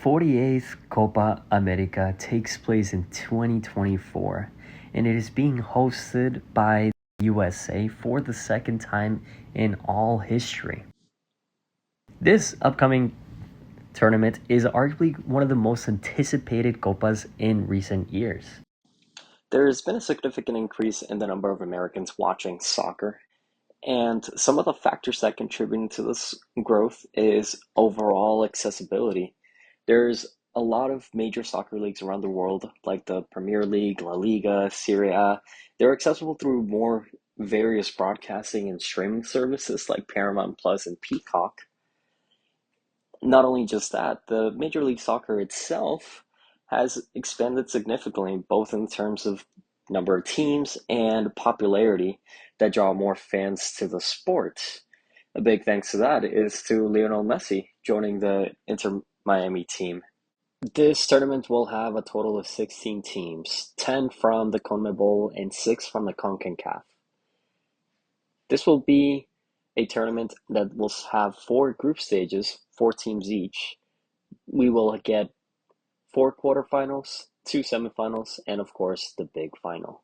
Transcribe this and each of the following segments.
48th Copa America takes place in 2024, and it is being hosted by the USA for the second time in all history. This upcoming tournament is arguably one of the most anticipated Copas in recent years. There has been a significant increase in the number of Americans watching soccer, and some of the factors that contribute to this growth is overall accessibility. There's a lot of major soccer leagues around the world, like the Premier League, La Liga, Serie A. They're accessible through more various broadcasting and streaming services like Paramount Plus and Peacock. Not only just that, the Major League Soccer itself has expanded significantly, both in terms of number of teams and popularity that draw more fans to the sport. A big thanks to that is to Lionel Messi joining the Inter Miami team. This tournament will have a total of 16 teams, 10 from the CONMEBOL and 6 from the CONCACAF. This will be a tournament that will have 4 group stages, 4 teams each. We will get 4 quarterfinals, 2 semifinals, and of course the big final.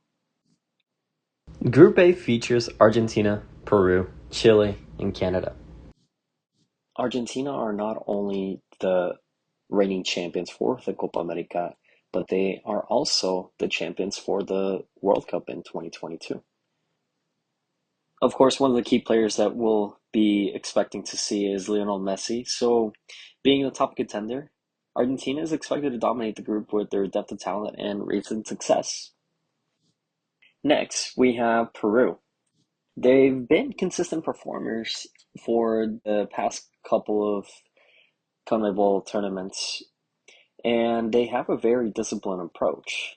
Group A features Argentina, Peru, Chile, and Canada. Argentina are not only the reigning champions for the Copa America, but they are also the champions for the World Cup in 2022. Of course, one of the key players that we'll be expecting to see is Lionel Messi. So, being the top contender, Argentina is expected to dominate the group with their depth of talent and recent success. Next, we have Peru. They've been consistent performers for the past couple of CONMEBOL tournaments, and they have a very disciplined approach.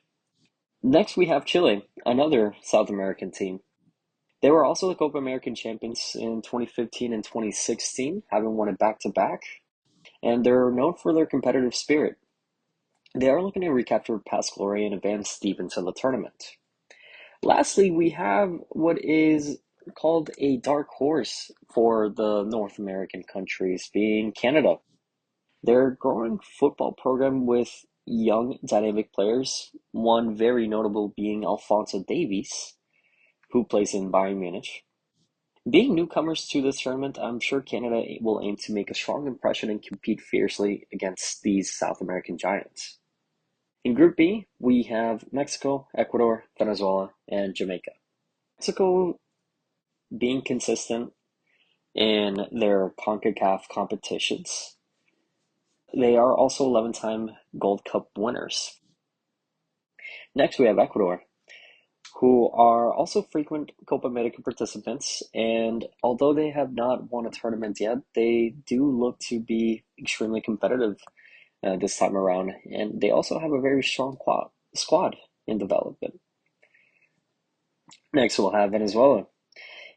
Next, we have Chile, another South American team. They were also the Copa American champions in 2015 and 2016, having won it back-to-back, and they're known for their competitive spirit. They are looking to recapture past glory and advance deep into the tournament. Lastly, we have what is called a dark horse for the North American countries, being Canada. Their growing football program with young, dynamic players, one very notable being Alphonso Davies, who plays in Bayern Munich. Being newcomers to this tournament, I'm sure Canada will aim to make a strong impression and compete fiercely against these South American giants. In Group B, we have Mexico, Ecuador, Venezuela, and Jamaica. Mexico being consistent in their CONCACAF competitions. They are also 11-time Gold Cup winners. Next, we have Ecuador, who are also frequent Copa America participants, and although they have not won a tournament yet, they do look to be extremely competitive this time around, and they also have a very strong squad in development. Next, we'll have Venezuela.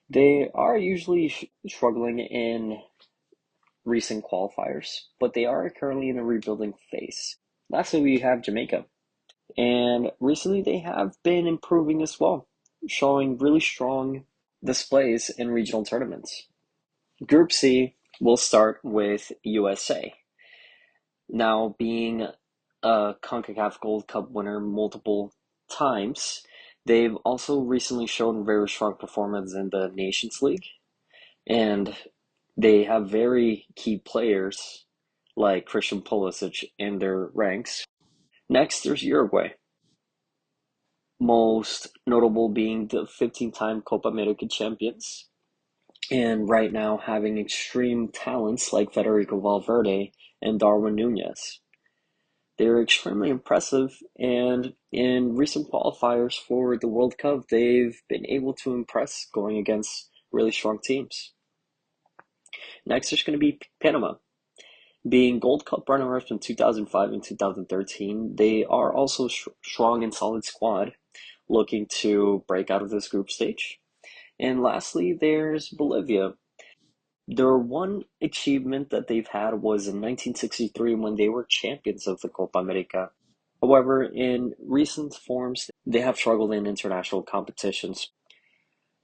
They are usually struggling in recent qualifiers, but they are currently in a rebuilding phase. Lastly, we have Jamaica, and recently they have been improving as well, showing really strong displays in regional tournaments. Group C will start with USA. Now, being a CONCACAF Gold Cup winner multiple times, they've also recently shown very strong performance in the Nations League, and they have very key players like Christian Pulisic in their ranks. Next, there's Uruguay, most notable being the 15-time Copa America champions, and right now having extreme talents like Federico Valverde and Darwin Núñez. They're extremely impressive, and in recent qualifiers for the World Cup, they've been able to impress going against really strong teams. Next, there's going to be Panama. Being Gold Cup runners from 2005 and 2013, they are also strong and solid squad, looking to break out of this group stage. And lastly, there's Bolivia. Their one achievement that they've had was in 1963 when they were champions of the Copa America. However, in recent forms, they have struggled in international competitions.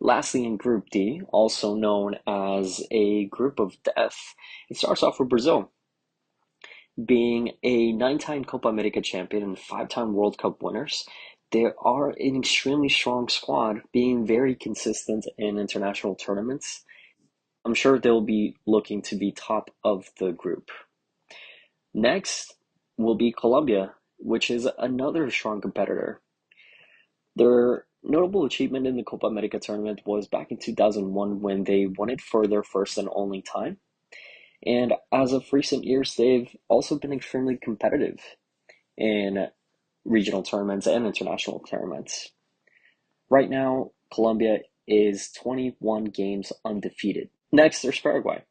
Lastly, in Group D, also known as a group of death, it starts off with Brazil. Being a nine-time Copa America champion and five-time World Cup winners, they are an extremely strong squad, being very consistent in international tournaments. I'm sure they'll be looking to be top of the group. Next will be Colombia, which is another strong competitor. Their notable achievement in the Copa America tournament was back in 2001 when they won it for their first and only time. And as of recent years, they've also been extremely competitive in regional tournaments and international tournaments. Right now, Colombia is 21 games undefeated. Next, there's Paraguay,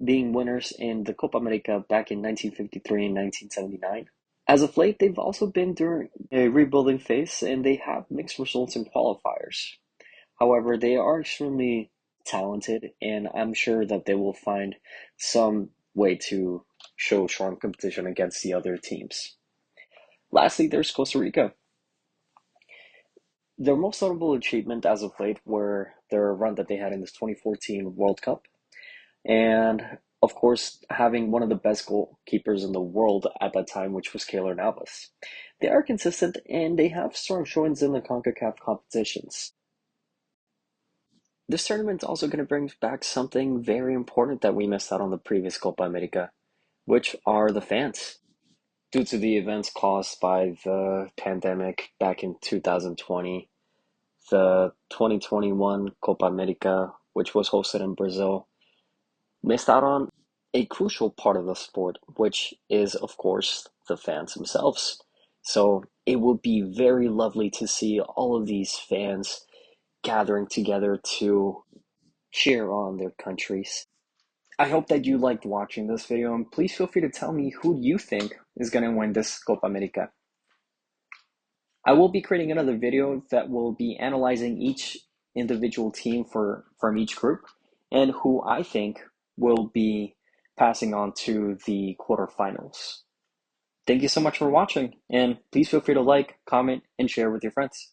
being winners in the Copa America back in 1953 and 1979. As of late, they've also been during a rebuilding phase and they have mixed results in qualifiers. However, they are extremely talented, and I'm sure that they will find some way to show strong competition against the other teams. Lastly, there's Costa Rica. Their most notable achievement as of late were their run that they had in this 2014 World Cup, and of course, having one of the best goalkeepers in the world at that time, which was Keylor Navas. They are consistent and they have strong showings in the CONCACAF competitions. This tournament is also going to bring back something very important that we missed out on the previous Copa America, which are the fans. Due to the events caused by the pandemic back in 2020, the 2021 Copa America, which was hosted in Brazil, missed out on a crucial part of the sport, which is, of course, the fans themselves. So it would be very lovely to see all of these fans gathering together to cheer on their countries. I hope that you liked watching this video, and please feel free to tell me who you think is going to win this Copa America. I will be creating another video that will be analyzing each individual team from each group and who I think will be passing on to the quarterfinals. Thank you so much for watching, and please feel free to like, comment, and share with your friends.